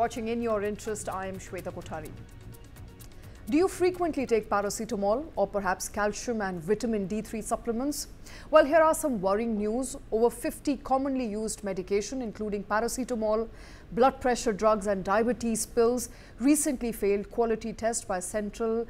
watching In Your Interest. I am Shweta Kothari. Do you frequently take paracetamol or perhaps calcium and vitamin D3 supplements? Well, here are some worrying news. Over 50 commonly used medication, including paracetamol, blood pressure drugs and diabetes pills, recently failed quality test by Central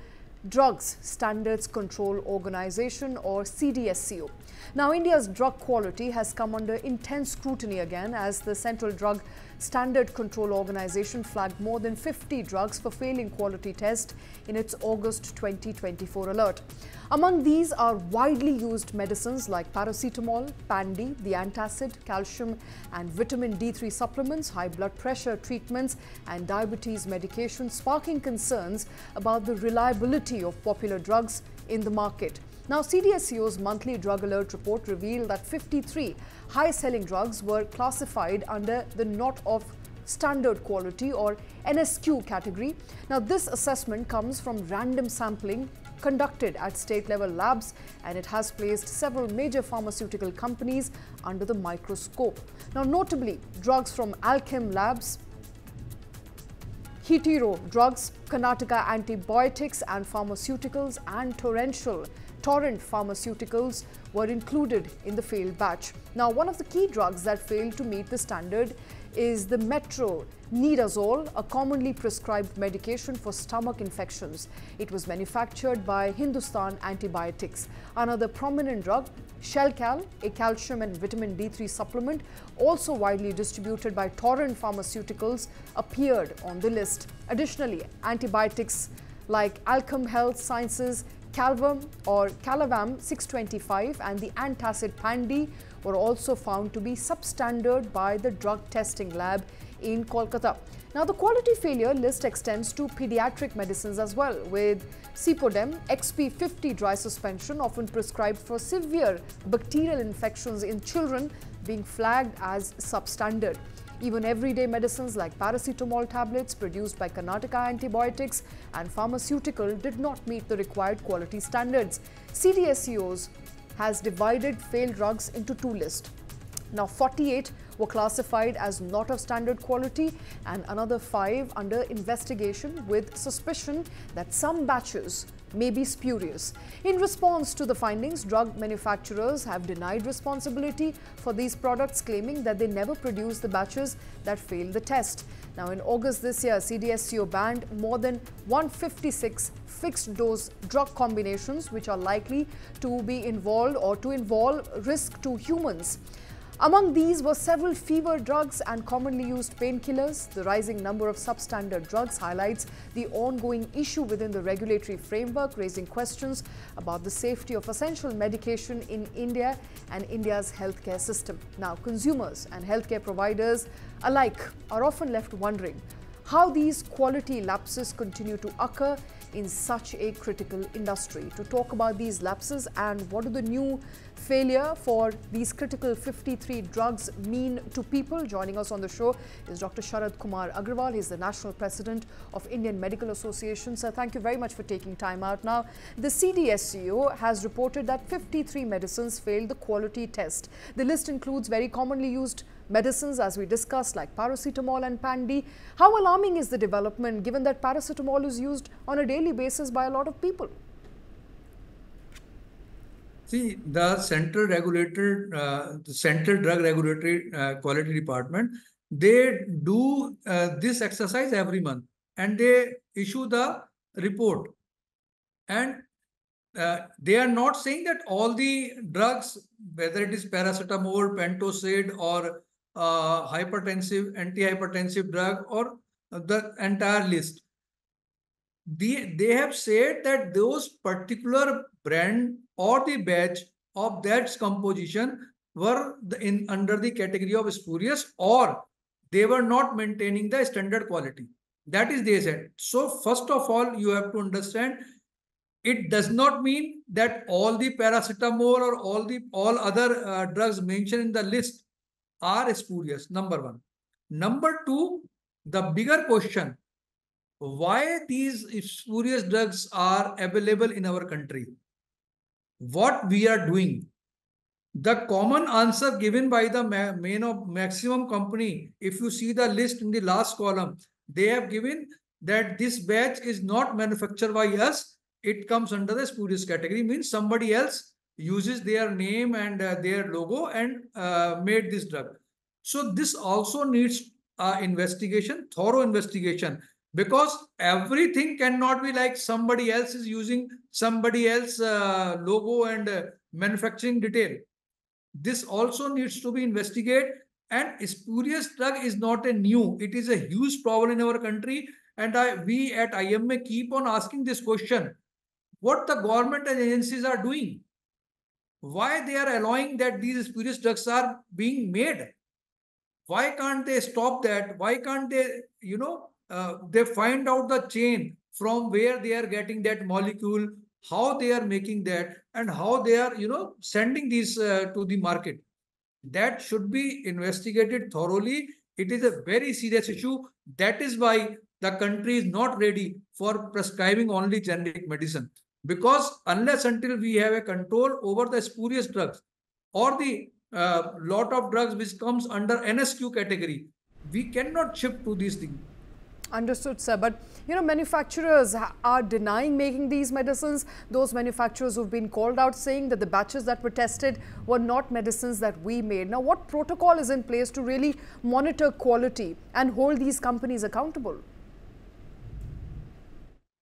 Drugs Standards Control Organization or CDSCO. Now, India's drug quality has come under intense scrutiny again as the Central Drug Standard Control Organization flagged more than 50 drugs for failing quality test in its August 2024 alert. Among these are widely used medicines like paracetamol, Pandi, the antacid, calcium and vitamin D3 supplements, high blood pressure treatments and diabetes medications, sparking concerns about the reliability of popular drugs in the market. Now, CDSCO's monthly drug alert report revealed that 53 high-selling drugs were classified under the not of standard quality or NSQ category. Now, this assessment comes from random sampling conducted at state-level labs, and it has placed several major pharmaceutical companies under the microscope. Now, notably, drugs from Alchem Labs, Hetero Drugs, Karnataka Antibiotics and Pharmaceuticals and Torrent Pharmaceuticals were included in the failed batch. Now, one of the key drugs that failed to meet the standard is the metronidazole, a commonly prescribed medication for stomach infections. It was manufactured by Hindustan Antibiotics. Another prominent drug, Shelcal, a calcium and vitamin D3 supplement, also widely distributed by Torrent Pharmaceuticals, appeared on the list. Additionally, antibiotics like Alchem Health Sciences, Calavam 625 and the antacid Pandi were also found to be substandard by the drug testing lab in Kolkata. Now, the quality failure list extends to pediatric medicines as well, with Cipodem XP50 dry suspension, often prescribed for severe bacterial infections in children, being flagged as substandard. Even everyday medicines like paracetamol tablets produced by Karnataka Antibiotics and Pharmaceutical did not meet the required quality standards. CDSCOs has divided failed drugs into two lists. Now, 48 were classified as not of standard quality and another 5 under investigation with suspicion that some batches may be spurious. In response to the findings, drug manufacturers have denied responsibility for these products, claiming that they never produced the batches that failed the test. Now, in August this year, CDSCO banned more than 156 fixed-dose drug combinations which are likely to be involved or to involve risk to humans. Among these were several fever drugs and commonly used painkillers. The rising number of substandard drugs highlights the ongoing issue within the regulatory framework, raising questions about the safety of essential medication in India and India's healthcare system. Now, consumers and healthcare providers alike are often left wondering how these quality lapses continue to occur in such a critical industry. To talk about these lapses and what do the new failure for these critical 53 drugs mean to people, joining us on the show is Dr. Sharad Kumar Agrawal. He's the National President of Indian Medical Association. Sir, thank you very much for taking time out. Now, the CDSCO has reported that 53 medicines failed the quality test. The list includes very commonly used medicines, as we discussed, like paracetamol and Pandi. How alarming is the development, given that paracetamol is used on a daily basis by a lot of people? See, the Central Drug Regulatory Quality Department, they do this exercise every month and they issue the report. And they are not saying that all the drugs, whether it is paracetamol, pentoside or antihypertensive drug or the entire list. They have said that those particular brand or the batch of that composition were under the category of spurious, or they were not maintaining the standard quality. That is, they said. So first of all, you have to understand, it does not mean that all the paracetamol or all other drugs mentioned in the list are spurious, number one. Number two, the bigger question, why these spurious drugs are available in our country? What we are doing? The common answer given by the maximum company, if you see the list in the last column, they have given that this batch is not manufactured by us. It comes under the spurious category, means somebody else uses their name and their logo and made this drug. So this also needs investigation, thorough investigation, because everything cannot be like somebody else is using somebody else logo and manufacturing detail. This also needs to be investigated. And spurious drug is not a new, it is a huge problem in our country. And we at IMA keep on asking this question: what the government and agencies are doing? Why they are allowing that these spurious drugs are being made? Why can't they stop that? Why can't they, they find out the chain from where they are getting that molecule, how they are making that, and how they are, sending these to the market? That should be investigated thoroughly. It is a very serious issue. That is why the country is not ready for prescribing only generic medicine. Because unless until we have a control over the spurious drugs or the lot of drugs which comes under NSQ category, we cannot shift to these things. Understood, sir. But, manufacturers are denying making these medicines. Those manufacturers who've been called out saying that the batches that were tested were not medicines that we made. Now, what protocol is in place to really monitor quality and hold these companies accountable?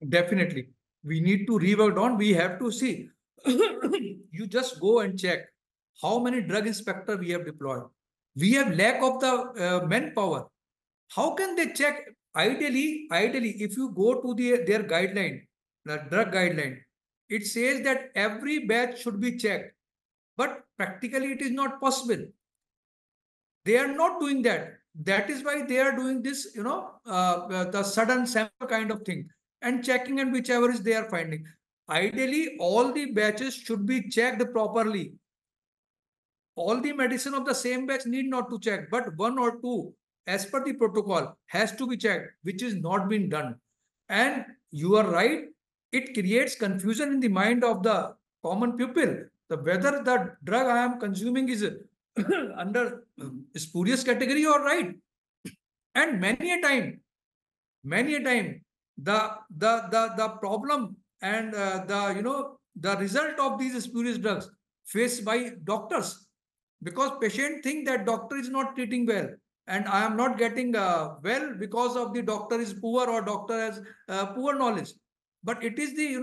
Definitely. We need to rework on. We have to see. You just go and check how many drug inspector we have deployed. We have lack of the manpower. How can they check? Ideally, if you go to their guideline, the drug guideline, it says that every batch should be checked. But practically, it is not possible. They are not doing that. That is why they are doing this, the sudden sample kind of thing and checking, and whichever is they are finding. Ideally, all the batches should be checked properly. All the medicine of the same batch need not to check, but one or two, as per the protocol, has to be checked, which is not being done. And you are right, it creates confusion in the mind of the common people. Whether the drug I am consuming is under spurious category or right. And many a time, the problem and the result of these spurious drugs faced by doctors, because patient think that doctor is not treating well and I am not getting well because of the doctor is poor or doctor has poor knowledge. But it is the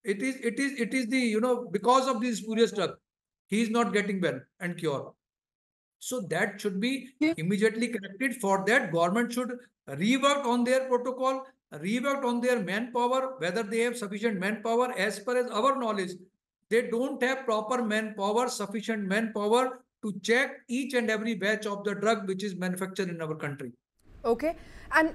it is the because of this spurious drug he is not getting well and cure. So that should be immediately corrected. For that, government should rework on their protocol, rework on their manpower, whether they have sufficient manpower. As per as our knowledge, they don't have proper manpower, sufficient manpower to check each and every batch of the drug which is manufactured in our country. Okay. And,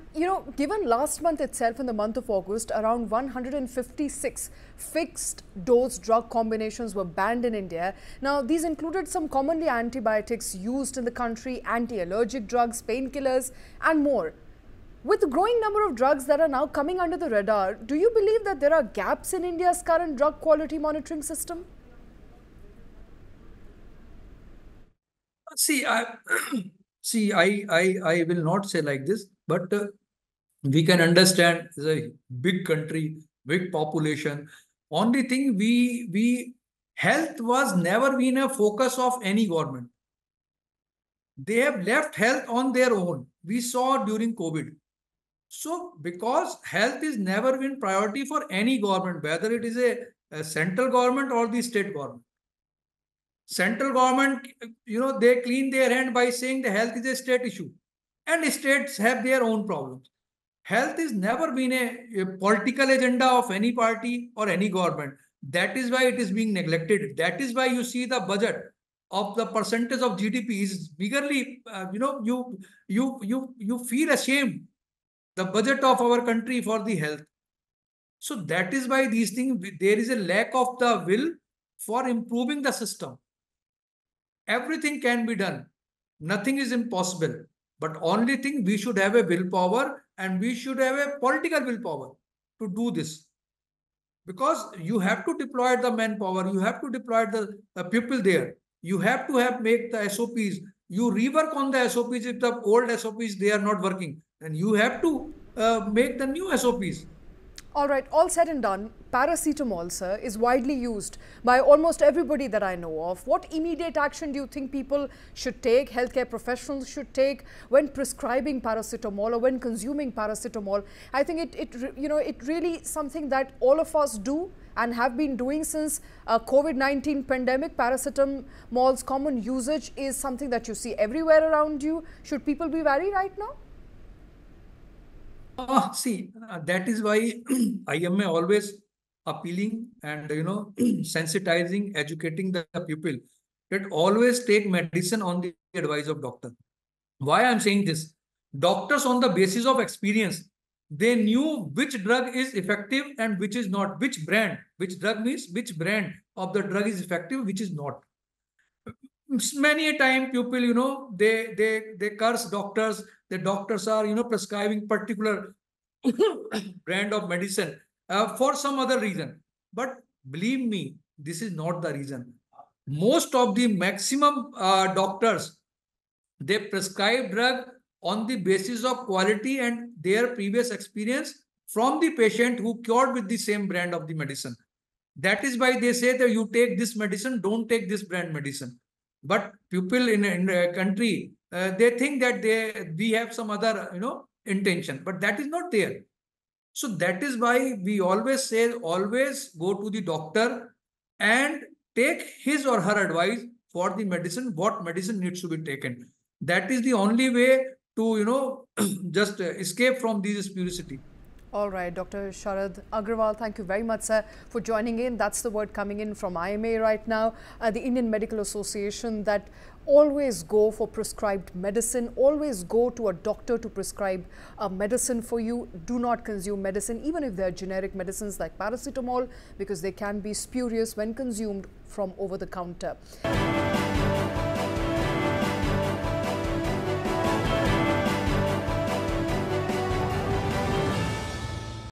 given last month itself, in the month of August, around 156 fixed dose drug combinations were banned in India. Now, these included some commonly antibiotics used in the country, anti-allergic drugs, painkillers, and more. With the growing number of drugs that are now coming under the radar, do you believe that there are gaps in India's current drug quality monitoring system? See, I will not say like this, but we can understand it's a big country, big population. Only thing health was never been a focus of any government. They have left health on their own. We saw during COVID. So because health is never been priority for any government, whether it is a central government or the state government. Central government, they clean their hand by saying the health is a state issue, and states have their own problems. Health has never been a political agenda of any party or any government. That is why it is being neglected. That is why you see the budget of the percentage of GDP is biggerly, you feel ashamed, the budget of our country for the health. So that is why these things, there is a lack of the will for improving the system. Everything can be done. Nothing is impossible. But only thing, we should have a willpower and we should have a political willpower to do this. Because you have to deploy the manpower, you have to deploy the people there. You have to make the SOPs. You rework on the SOPs if the old SOPs, they are not working. And you have to make the new SOPs. All right, all said and done, paracetamol, sir, is widely used by almost everybody that I know of. What immediate action do you think people should take, healthcare professionals should take when prescribing paracetamol or when consuming paracetamol? I think it really something that all of us do and have been doing since COVID-19 pandemic. Paracetamol's common usage is something that you see everywhere around you. Should people be wary right now? See, that is why I am always appealing and sensitizing, educating the people that always take medicine on the advice of doctor. Why I'm saying this? Doctors, on the basis of experience, they knew which drug is effective and which is not. Which brand? Which drug means which brand of the drug is effective, which is not. Many a time people they curse doctors. The doctors are prescribing particular brand of medicine for some other reason, but believe me, this is not the reason. Most of the maximum doctors, they prescribe drug on the basis of quality and their previous experience from the patient who cured with the same brand of the medicine. That is why they say that you take this medicine, don't take this brand medicine. But people in a country, they think that we have some other intention, but that is not there. So that is why we always say, always go to the doctor and take his or her advice for the medicine, what medicine needs to be taken. That is the only way to just escape from this spuriousity. All right, Dr. Sharad Agrawal, thank you very much, sir, for joining in. That's the word coming in from IMA right now, the Indian Medical Association, that always go for prescribed medicine, always go to a doctor to prescribe a medicine for you. Do not consume medicine, even if they're generic medicines like paracetamol, because they can be spurious when consumed from over the counter.